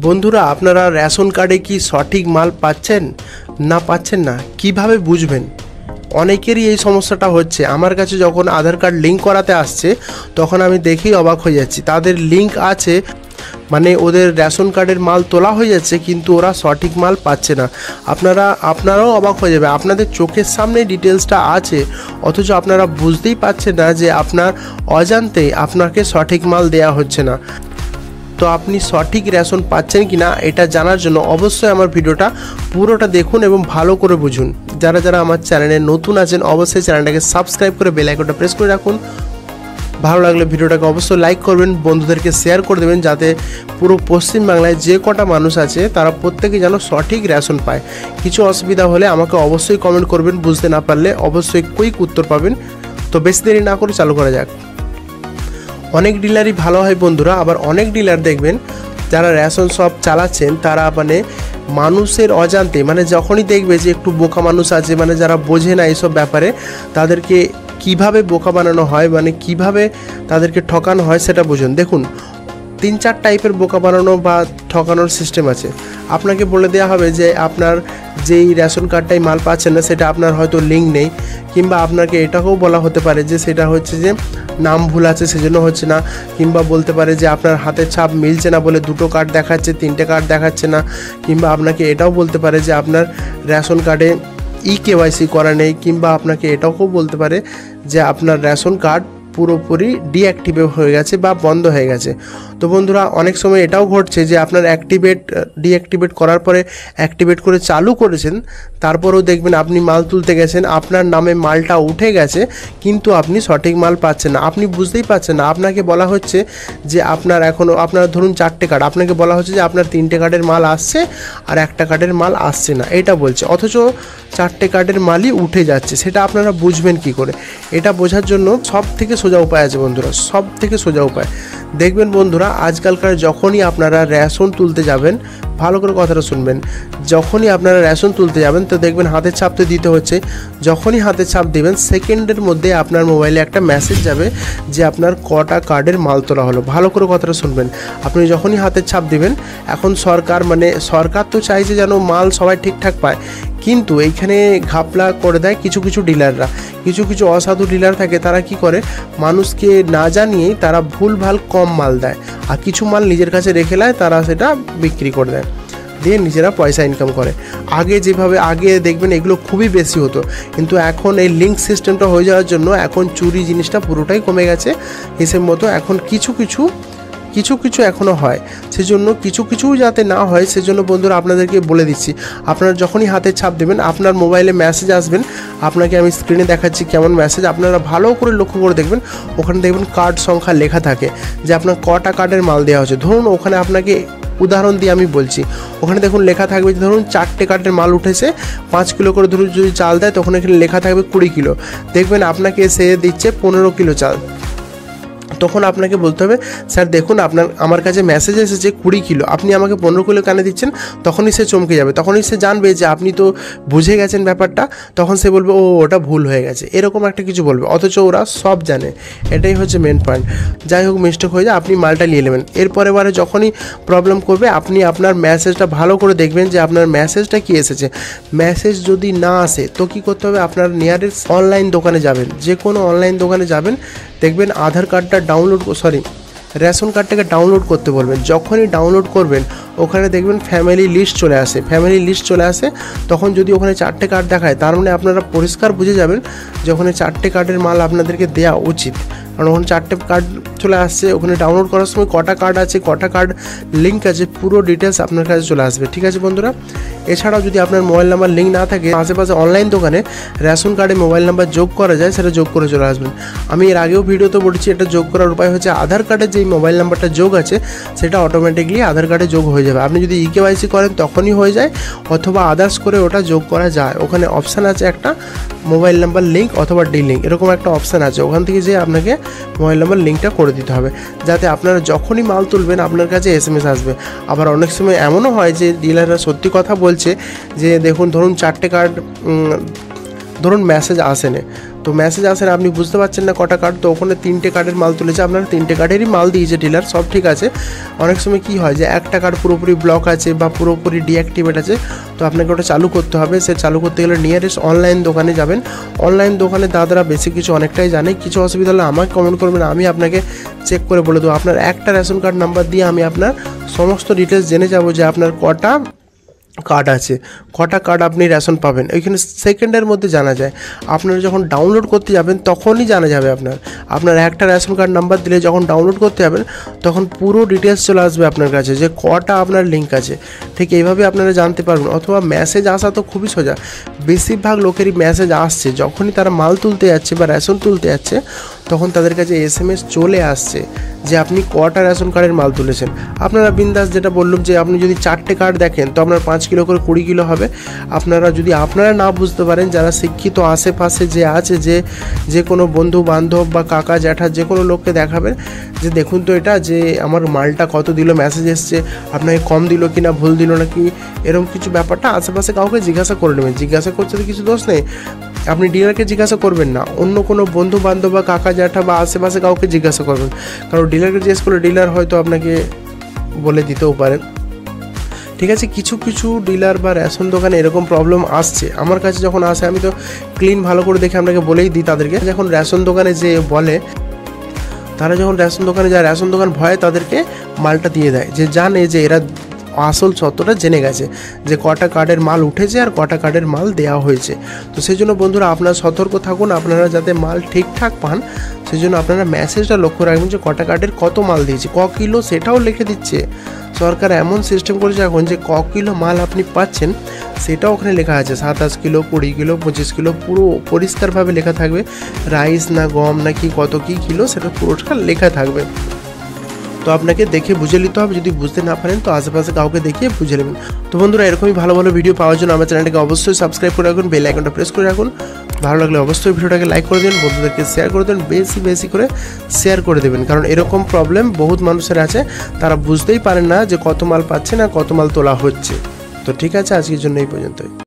বন্ধুরা আপনারা রেশন কার্ডে কি সঠিক মাল পাচ্ছেন না পাচ্ছেন না কিভাবে বুঝবেন? অনেকেরই এই সমস্যাটা হচ্ছে। আমার কাছে যখন আধার কার্ড লিঙ্ক করাতে আসছে তখন আমি দেখেই অবাক হয়ে যাচ্ছি। তাদের লিঙ্ক আছে, মানে ওদের রেশন কার্ডের মাল তোলা হয়ে যাচ্ছে, কিন্তু ওরা সঠিক মাল পাচ্ছে না। আপনারাও অবাক হয়ে যাবে। আপনাদের চোখের সামনে ডিটেলসটা আছে, অথচ আপনারা বুঝতেই পারছেন না যে আপনার অজান্তেই আপনাকে সঠিক মাল দেয়া হচ্ছে না। তো আপনি সঠিক রেশন পাচ্ছেন কি না এটা জানার জন্য অবশ্যই আমার ভিডিওটা পুরোটা দেখুন এবং ভালো করে বুঝুন। যারা যারা আমার চ্যানেলে নতুন আছেন অবশ্যই চ্যানেলটাকে সাবস্ক্রাইব করে বেল আইকনটা প্রেস করে রাখুন। ভালো লাগলে ভিডিওটাকে অবশ্যই লাইক করবেন, বন্ধুদেরকে শেয়ার করে দেবেন, যাতে পুরো পশ্চিমবাংলায় যে কটা মানুষ আছে তারা প্রত্যেকে যেন সঠিক রেশন পায়। কিছু অসুবিধা হলে আমাকে অবশ্যই কমেন্ট করবেন, বুঝতে না পারলে অবশ্যই কুইক উত্তর পাবেন। তো বেশি দেরি না করে চালু করা যাক। অনেক ডিলারই ভালো হয় বন্ধুরা, আবার অনেক ডিলার দেখবেন যারা রেশন শপ চালাচ্ছেন তারা মানে মানুষের অজান্তে, মানে যখনই দেখবে যে একটু বোকা মানুষ আছে, মানে যারা বোঝে না এইসব ব্যাপারে, তাদেরকে কিভাবে বোকা বানানো হয়, মানে কিভাবে তাদেরকে ঠকানো হয় সেটা বুঝুন। দেখুন 3-4 টাইপের বোকা বানানো বা ঠকানোর সিস্টেম আছে। আপনাকে বলে দেওয়া হবে যে আপনার যেই রেশন কার্ডটাই মাল পাচ্ছেন না সেটা আপনার হয়তো লিঙ্ক নেই, কিংবা আপনাকে এটাকেও বলা হতে পারে যে সেটা হচ্ছে যে নাম ভুল আছে সেজন্য হচ্ছে না, কিংবা বলতে পারে যে আপনার হাতের ছাপ মিলছে না বলে 2টো কার্ড দেখাচ্ছে, 3টে কার্ড দেখাচ্ছে না, কিংবা আপনাকে এটাও বলতে পারে যে আপনার রেশন কার্ডে KYC করা নেই, কিংবা আপনাকে এটাও বলতে পারে যে আপনার রেশন কার্ড পুরোপুরি ডিঅ্যাক্টিভেট হয়ে গেছে বা বন্ধ হয়ে গেছে। তো বন্ধুরা অনেক সময় এটাও ঘটছে যে আপনার ডিঅ্যাক্টিভেট করার পরে অ্যাক্টিভেট করে চালু করেছেন, তারপরেও দেখবেন আপনি মাল তুলতে গেছেন, আপনার নামে মালটা উঠে গেছে, কিন্তু আপনি সঠিক মাল পাচ্ছেন না। আপনি বুঝতেই পারছেন না। আপনাকে বলা হচ্ছে যে আপনার ধরুন 4টে কার্ড, আপনাকে বলা হচ্ছে যে আপনার 3টে কার্ডের মাল আসছে আর 1টা কার্ডের মাল আসছে না, এটা বলছে, অথচ 4টে কার্ডের মালই উঠে যাচ্ছে। সেটা আপনারা বুঝবেন কি করে? এটা বোঝার জন্য সব থেকে সোজা উপায় আছে বন্ধুরা, সব থেকে সোজা উপায়। দেখবেন বন্ধুরা আজকালকার যখনই আপনারা রেশন তুলতে যাবেন, ভালো করে কথাটা শুনবেন, যখনই আপনারা রেশন তুলতে যাবেন তো দেখবেন হাতের ছাপ তো দিতে হচ্ছে। যখনই হাতের ছাপ দিবেন সেকেন্ডের মধ্যে আপনার মোবাইলে একটা মেসেজ যাবে যে আপনার কটা কার্ডের মাল তোলা হলো। ভালো করে কথাটা শুনবেন। আপনি যখনই হাতের ছাপ দিবেন, এখন সরকার তো চাইছে যেন মাল সবাই ঠিকঠাক পায়, কিন্তু এইখানে ঘাপলা করে দেয় কিছু কিছু ডিলাররা। কিছু অসাধু ডিলার থাকে, তারা কি করে মানুষকে না জানিয়েই তারা ভুলভাল কম মাল দেয়, আর কিছু মাল নিজের কাছে রেখে নেয়, তারা সেটা বিক্রি করে দেয়, দিয়ে নিজেরা পয়সা ইনকাম করে। আগে দেখবেন এগুলো খুবই বেশি হতো, কিন্তু এখন এই লিঙ্ক সিস্টেমটা হয়ে যাওয়ার জন্য এখন চুরি জিনিসটা পুরোটাই কমে গেছে হিসেব মতো। এখন কিছু কিছু এখনও হয়, সেজন্য কিছু যাতে না হয় সেজন্য বন্ধুরা আপনাদেরকে বলে দিচ্ছি, আপনারা যখনই হাতে ছাপ দেবেন আপনার মোবাইলে মেসেজ আসবেন। আপনাকে আমি স্ক্রিনে দেখাচ্ছি কেমন মেসেজ, আপনারা ভালো করে লক্ষ্য করে দেখবেন। ওখানে দেখবেন কার্ড সংখ্যা লেখা থাকে যে আপনার কটা কার্ডের মাল দেওয়া হচ্ছে। ধরুন ওখানে আপনাকে উদাহরণ দিয়ে আমি বলছি, ওখানে দেখুন লেখা থাকবে যে ধরুন 4টে কার্ডের মাল উঠেছে, 5 কিলো করে ধরুন যদি চাল দেয় তখন এখানে লেখা থাকবে 20 কিলো। দেখবেন আপনাকে সে দিচ্ছে 15 কিলো চাল, তখন আপনাকে বলতে হবে স্যার দেখুন আমার কাছে মেসেজ এসেছে 20 কিলো, আপনি আমাকে 15 কিলো কেন দিচ্ছেন? তখনই সে চমকে যাবে, তখনই সে জানবে যে আপনি তো বুঝে গেছেন ব্যাপারটা। তখন সে বলবে ওটা ভুল হয়ে গেছে, এরকম একটা কিছু বলবে, অথচ ওরা সব জানে। এটাই হচ্ছে মেন পয়েন্ট। যাই হোক, মিস্টেক হয়ে যায়, আপনি মালটা নিয়ে নেবেন। এরপরে যখনই প্রবলেম করবে আপনি আপনার মেসেজটা ভালো করে দেখবেন যে আপনার মেসেজটা কি এসেছে। মেসেজ যদি না আসে তো কী করতে হবে, আপনার নিয়ারেস্ট অনলাইন দোকানে যাবেন, যে কোনো অনলাইন দোকানে যাবেন, দেখবেন আধার কার্ডটা রেশন কার্ডটাকে ডাউনলোড করতে বলবেন। যখনই ডাউনলোড করবেন ওখানে দেখবেন ফ্যামিলি লিস্ট চলে আসে। তখন যদি ওখানে 4টে কার্ড দেখায়, তার মানে আপনারা পরিষ্কার বুঝে যাবেন যে ওখানে 4টে কার্ডের মাল আপনাদেরকে দেওয়া উচিত, কারণ ওখানে 4টে কার্ড চলে আসছে। ওখানে ডাউনলোড করার সময় কটা কার্ড আছে, কটা কার্ড লিঙ্ক আছে, পুরো ডিটেলস আপনার কাছে চলে আসবে। ঠিক আছে বন্ধুরা, এছাড়াও যদি আপনার মোবাইল নাম্বার লিঙ্ক না থাকে, আশেপাশে অনলাইন দোকানে রেশন কার্ডে মোবাইল নাম্বার যোগ করা যায়, সেটা যোগ করে চলে আসবেন। আমি এর আগেও ভিডিওতে বলেছি, এটা যোগ করার উপায় হচ্ছে আধার কার্ডে যেই মোবাইল নাম্বারটা যোগ আছে সেটা অটোমেটিকলি আধার কার্ডে যোগ হয়ে যাবে। আপনি যদি KYC করেন তখনই হয়ে যায়, অথবা আদার্স করে ওটা যোগ করা যায়। ওখানে অপশান আছে একটা মোবাইল নাম্বার লিঙ্ক অথবা লিঙ্ক, এরকম একটা অপশান আছে, ওখান থেকে যে আপনাকে মোবাইল নাম্বার লিঙ্কটা করে দিতে হবে, যাতে আপনারা যখনই মাল তুলবেন আপনার কাছে SMS আসবে। আবার অনেক সময় এমনও হয় যে ডিলাররা সত্যি কথা বলছে যে দেখুন ধরুন 4টে কার্ড, ধরুন মেসেজ আসেনি, তো মেসেজ আসে না, আপনি বুঝতে পারছেন না কটা কার্ড, তো ওখানে 3টে কার্ডের মাল তুলেছে, আপনারা 3টে কার্ডেরই মাল দিয়েছে ডিলার, সব ঠিক আছে। অনেক সময় কি হয় যে একটা কার্ড পুরোপুরি ব্লক আছে বা পুরোপুরি ডিঅ্যাক্টিভেট আছে, তো আপনাকে ওটা চালু করতে হবে। সে চালু করতে গেলে নিয়ারেস্ট অনলাইন দোকানে যাবেন। অনলাইন দোকানে দাদারা বেশি কিছু অনেকটাই জানে, কিছু অসুবিধা হলে আমাকে কমেন্ট করবেন, আমি আপনাকে চেক করে বলে দেবো। আপনার একটা রেশন কার্ড নাম্বার দিয়ে আমি আপনার সমস্ত ডিটেলস জেনে যাব যে আপনার কটা কার্ড আছে, কটা কার্ড আপনি রেশন পাবেন, ওইখানে সেকেন্ডের মধ্যে জানা যায়। আপনারা যখন ডাউনলোড করতে যাবেন তখনই জানা যাবে। আপনার একটা রেশন কার্ড নাম্বার দিলে যখন ডাউনলোড করতে যাবেন তখন পুরো ডিটেলস চলে আসবে আপনার কাছে যে কটা আপনার লিঙ্ক আছে। ঠিক এইভাবে আপনারা জানতে পারবেন। অথবা মেসেজ আসা তো খুবই সোজা, বেশিরভাগ লোকেরই মেসেজ আসছে যখনই তারা মাল তুলতে যাচ্ছে বা রেশন তুলতে যাচ্ছে, তখন তাদের কাছে SMS চলে আসছে যে আপনি কটা রেশন কার্ডের মাল তুলেছেন। আপনারা বিন্দাস, যেটা বললাম যে আপনি যদি 4টে কার্ড দেখেন তো আপনার 5 কিলো করে 20 কিলো হবে। আপনারা যদি আপনারা না বুঝতে পারেন, যারা শিক্ষিত আশেপাশে যে আছে, যে কোনো বন্ধু বান্ধব বা কাকা জ্যাঠা যে কোনো লোককে দেখাবেন যে দেখুন তো এটা, যে আমার মালটা কত দিল, মেসেজ এসছে, আপনাকে কম দিল কি না, ভুল দিল নাকি, এরকম কিছু ব্যাপারটা আশেপাশে কাউকে জিজ্ঞাসা করে নেবেন। জিজ্ঞাসা করতে তো কিছু দোষ নেই, আপনি ডিলারকে জিজ্ঞাসা করবেন না, অন্য কোনো বন্ধু বান্ধব বা কাকা জ্যাঠা বা আশেপাশে কাউকে জিজ্ঞাসা করবেন। কারণ ডিলারকে জিজ্ঞেস করলে ডিলার হয়তো আপনাকে বলে দিতেও পারেন। ঠিক আছে, কিছু কিছু ডিলার বা রেশন দোকানে এরকম প্রবলেম আসছে, আমার কাছে যখন আসে আমি তো ক্লিন ভালো করে দেখে আপনাকে বলেই দিই তাদেরকে। যখন রেশন দোকানে যে বলে, তারা যখন রেশন দোকানে যায়, রেশন দোকান ভয়ে তাদেরকে মালটা দিয়ে দেয়, যে জানে যে এরা আসল সত্যটা জেনে গেছে যে কটা কার্ডের মাল উঠেছে আর কটা কার্ডের মাল দেওয়া হয়েছে। তো সেই জন্য বন্ধুরা আপনারা সতর্ক থাকুন, আপনারা যাতে মাল ঠিকঠাক পান সেই জন্য আপনারা মেসেজটা লক্ষ্য রাখবেন যে কটা কার্ডের কত মাল দিয়েছে, ক কিলো সেটাও লিখে দিচ্ছে সরকার। এমন সিস্টেম করেছে এখন যে ক কিলো মাল আপনি পাচ্ছেন সেটাও ওখানে লেখা আছে, 27 কিলো, 20 কিলো, 25 কিলো, পুরো পরিষ্কারভাবে লেখা থাকবে। রাইস না গম না কি কত কী কিলো সেটা পুরোটা লেখা থাকবে। তো আপনাকে দেখে বুঝে নিতে হবে, যদি বুঝতে না পারেন তো আশেপাশে কাউকে দেখিয়ে বুঝে নেবেন। তো বন্ধুরা এরকমই ভালো ভালো ভিডিও পাওয়ার জন্য আমার চ্যানেলটাকে অবশ্যই সাবস্ক্রাইব করে রাখুন, বেল আইকনটা প্রেস করে রাখুন। ভালো লাগলে অবশ্যই ভিডিওটাকে লাইক করে দেবেন, বন্ধুদেরকে শেয়ার করে দেবেন, বেশি বেশি করে শেয়ার করে দেবেন। কারণ এরকম প্রবলেম বহুত মানুষের আছে, তারা বুঝতেই পারেন না যে কত মাল পাচ্ছে না কত মাল তোলা হচ্ছে। তো ঠিক আছে, আজকের জন্য এই পর্যন্তই।